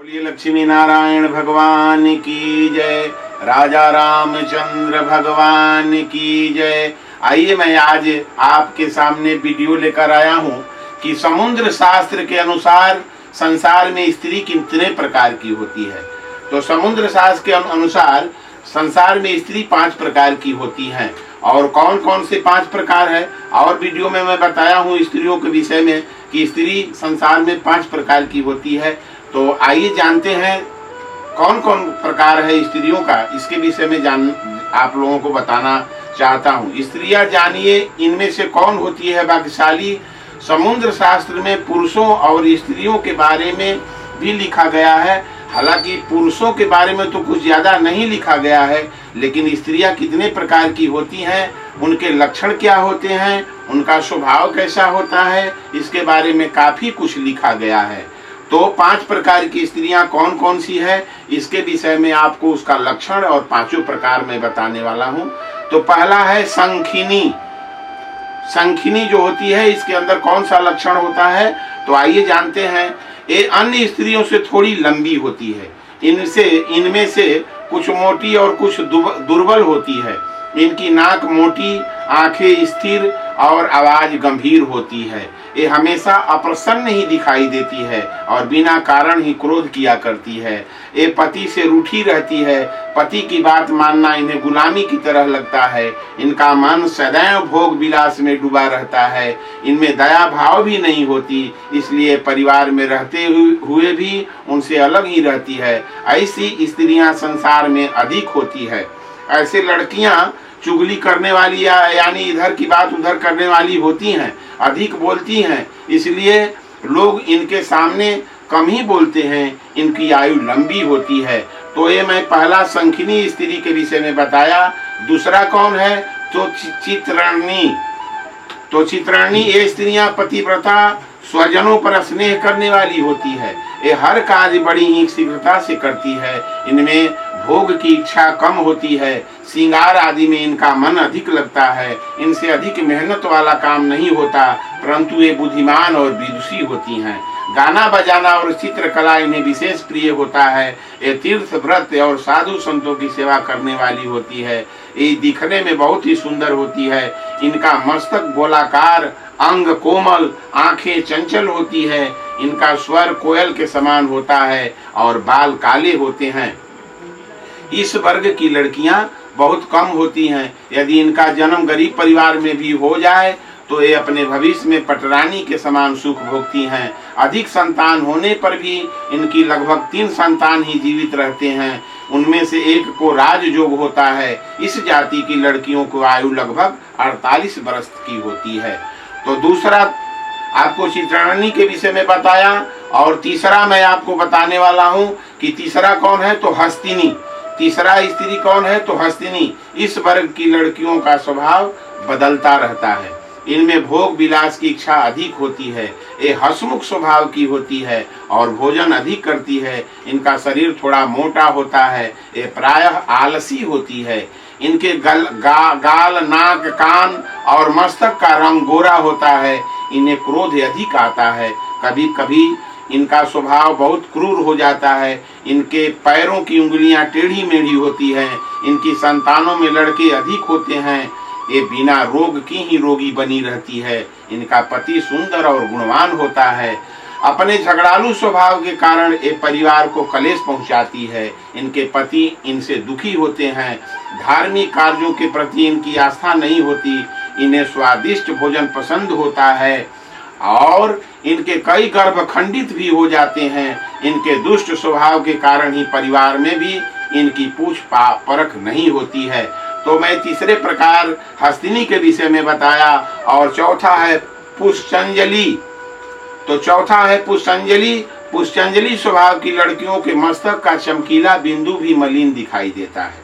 बोलिए लक्ष्मी नारायण भगवान की जय, राजा रामचंद्र भगवान की जय। आइए मैं आज आपके सामने वीडियो लेकर आया हूँ कि समुद्र शास्त्र के अनुसार संसार में स्त्री कितने प्रकार की होती है। तो समुद्र शास्त्र के अनुसार संसार में स्त्री 5 प्रकार की होती हैं। और कौन कौन से 5 प्रकार है, और वीडियो में मैं बताया हूँ स्त्रियों के विषय में कि स्त्री संसार में 5 प्रकार की होती है। तो आइए जानते हैं कौन कौन प्रकार है स्त्रियों का, इसके विषय में आप लोगों को बताना चाहता हूँ। स्त्रियां जानिए इनमें से कौन होती है भाग्यशाली। समुद्र शास्त्र में पुरुषों और स्त्रियों के बारे में भी लिखा गया है। हालांकि पुरुषों के बारे में तो कुछ ज्यादा नहीं लिखा गया है, लेकिन स्त्रियां कितने प्रकार की होती हैं, उनके लक्षण क्या होते हैं, उनका स्वभाव कैसा होता है, इसके बारे में काफी कुछ लिखा गया है। तो 5 प्रकार की स्त्रियां कौन कौन सी है, इसके विषय में आपको उसका लक्षण और 5 प्रकार में बताने वाला हूं। तो पहला है संखिनी। संखिनी जो होती है इसके अंदर कौन सा लक्षण होता है, तो आइए जानते हैं। ये अन्य स्त्रियों से थोड़ी लंबी होती है। इनमें से कुछ मोटी और कुछ दुर्बल होती है। इनकी नाक मोटी, आंखें स्थिर और आवाज गंभीर होती है। ये हमेशा अप्रसन्न ही दिखाई देती है और बिना कारण ही क्रोध किया करती है। ये पति से रूठी रहती है। पति की बात मानना इन्हें गुलामी की तरह लगता है। इनका मन सदैव भोग विलास में डूबा रहता है। इनमें दया भाव भी नहीं होती, इसलिए परिवार में रहते हुए भी उनसे अलग ही रहती है। ऐसी स्त्रियां संसार में अधिक होती है। ऐसे लड़कियां चुगली करने वाली यानी इधर की बात उधर करने वाली होती हैं, अधिक बोलती हैं, इसलिए लोग इनके सामने कम ही बोलते हैं। इनकी आयु लंबी होती है। तो ये मैं पहला संखिनी स्त्री के विषय में बताया। दूसरा कौन है, तो चित्रणी। तो चित्रणी ये स्त्रियां पतिव्रता, स्वजनों पर स्नेह करने वाली होती है। ये हर कार्य बड़ी ही शीघ्रता से करती है। इनमें भोग की इच्छा कम होती है। श्रृंगार आदि में इनका मन अधिक लगता है। इनसे अधिक मेहनत वाला काम नहीं होता, परंतु ये बुद्धिमान और विदुषी होती हैं। गाना बजाना और चित्रकला इन्हें विशेष प्रिय होता है। ये तीर्थ व्रत और साधु संतों की सेवा करने वाली होती है। ये दिखने में बहुत ही सुंदर होती है। इनका मस्तक गोलाकार, अंग कोमल, आंखें चंचल होती है। इनका स्वर कोयल के समान होता है और बाल काले होते हैं। इस वर्ग की लड़कियां बहुत कम होती हैं। यदि इनका जन्म गरीब परिवार में भी हो जाए तो ये अपने भविष्य में पटरानी के समान सुख भोगती हैं। अधिक संतान होने पर भी इनकी लगभग 3 संतान ही जीवित रहते हैं। उनमें से एक को राजयोग होता है। इस जाति की लड़कियों को आयु लगभग 48 वर्ष की होती है। तो दूसरा आपको चित्रणी के विषय में बताया, और तीसरा मैं आपको बताने वाला हूँ कि तीसरा कौन है, तो हस्तिनी। तीसरा स्त्री कौन है, तो हस्तिनी। इस वर्ग की लड़कियों का स्वभाव बदलता रहता है। इनमें भोग विलास की इच्छा अधिक होती है। ये हंसमुख स्वभाव की होती है और भोजन अधिक करती है। इनका शरीर थोड़ा मोटा होता है। ये प्रायः आलसी होती है। इनके गाल, नाक, कान और मस्तक का रंग गोरा होता है। इन्हें क्रोध अधिक आता है। कभी कभी इनका स्वभाव बहुत क्रूर हो जाता है। इनके पैरों की उंगलियां टेढ़ी मेढ़ी होती हैं। इनकी संतानों में लड़के अधिक होते हैं। ये बिना रोग की ही रोगी बनी रहती है। इनका पति सुंदर और गुणवान होता है। अपने झगड़ालू स्वभाव के कारण ये परिवार को कलेश पहुंचाती है। इनके पति इनसे दुखी होते हैं। धार्मिक कार्यों के प्रति इनकी आस्था नहीं होती। इन्हें स्वादिष्ट भोजन पसंद होता है और इनके कई गर्भ खंडित भी हो जाते हैं। इनके दुष्ट स्वभाव के कारण ही परिवार में भी इनकी पूछ परख नहीं होती है। तो मैं तीसरे प्रकार हस्तिनी के विषय में बताया। और चौथा है पुष्पंजलि। तो चौथा है पुष्पंजलि। पुष्पंजलि स्वभाव की लड़कियों के मस्तक का चमकीला बिंदु भी मलिन दिखाई देता है।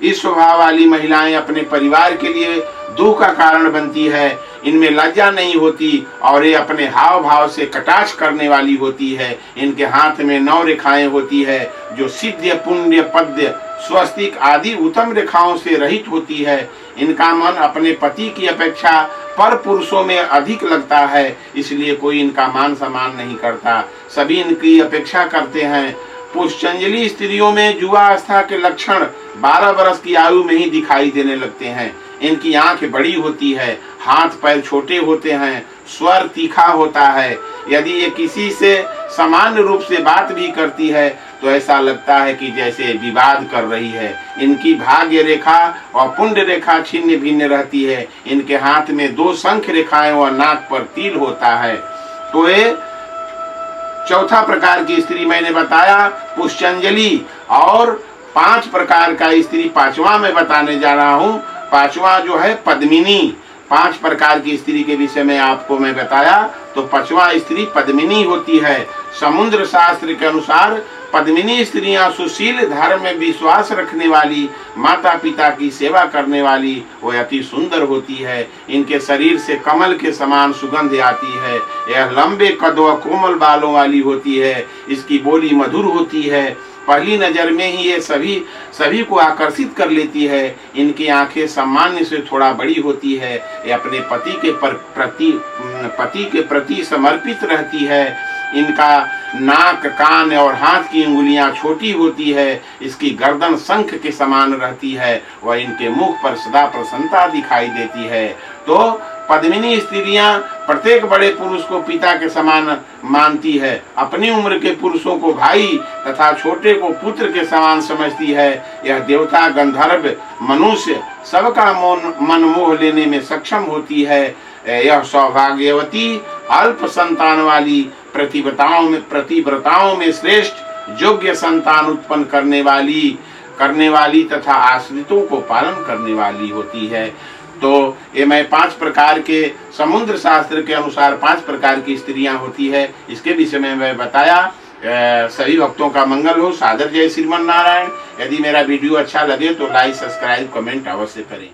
इस स्वभाव वाली महिलाएं अपने परिवार के लिए दुख का कारण बनती है। इनमें लज्जा नहीं होती और ये अपने हाव भाव से कटाक्ष करने वाली होती है। इनके हाथ में 9 रेखाएं होती है जो सिद्ध, पुण्य, पद्य, स्वस्तिक आदि उत्तम रेखाओं से रहित होती है। इनका मन अपने पति की अपेक्षा पर पुरुषों में अधिक लगता है, इसलिए कोई इनका मान सम्मान नहीं करता। सभी इनकी अपेक्षा करते हैं। पुष्चंजलि स्त्रियों में युवावस्था के लक्षण 12 वर्ष की आयु में ही दिखाई देने लगते हैं। इनकी आंख बड़ी होती है, हाथ पैर छोटे होते हैं, स्वर तीखा होता है। यदि ये किसी से सामान्य रूप से बात भी करती है तो ऐसा लगता है कि जैसे विवाद कर रही है। इनकी भाग्य रेखा और पुण्य रेखा छिन्न भिन्न रहती है। इनके हाथ में 2 शंख रेखाएं और नाक पर तिल होता है। तो ये चौथा प्रकार की स्त्री मैंने बताया पुष्चंजलि। और 5 प्रकार का स्त्री पांचवा में बताने जा रहा हूं। पांचवा जो है पद्मिनी। 5 प्रकार की स्त्री के विषय में आपको मैं बताया, तो 5वां स्त्री पद्मिनी होती है। समुद्र शास्त्र के अनुसार पद्मिनी स्त्रियां सुशील, धर्म में विश्वास रखने वाली, माता पिता की सेवा करने वाली, वो अति सुंदर होती है। इनके शरीर से कमल के समान सुगंध आती है। यह लंबे कद व कोमल बालों वाली होती है। इसकी बोली मधुर होती है। पहली नजर में ही ये सभी को आकर्षित कर लेती है। इनकी आंखें सामान्य से थोड़ा बड़ी होती है। ये अपने पति के प्रति समर्पित रहती है। इनका नाक, कान और हाथ की अंगुलियां छोटी होती है। इसकी गर्दन शंख के समान रहती है। वह इनके मुख पर सदा प्रसन्नता दिखाई देती है। तो पद्मिनी स्त्रियां प्रत्येक बड़े पुरुष को पिता के समान मानती है। अपनी उम्र के पुरुषों को भाई तथा छोटे को पुत्र के समान समझती है। यह देवता, गंधर्व, मनुष्य सबका मन मोह लेने में सक्षम होती है। यह सौभाग्यवती, अल्प संतान वाली, प्रतिव्रताओं में श्रेष्ठ, योग्य संतान उत्पन्न करने वाली तथा आश्रितों को पालन करने वाली होती है। तो ये मैं 5 प्रकार के समुद्र शास्त्र के अनुसार 5 प्रकार की स्त्रियां होती है, इसके विषय में मैं बताया। सभी भक्तों का मंगल हो। सादर जय श्रीमन नारायण। यदि मेरा वीडियो अच्छा लगे तो लाइक, सब्सक्राइब, कमेंट अवश्य करें।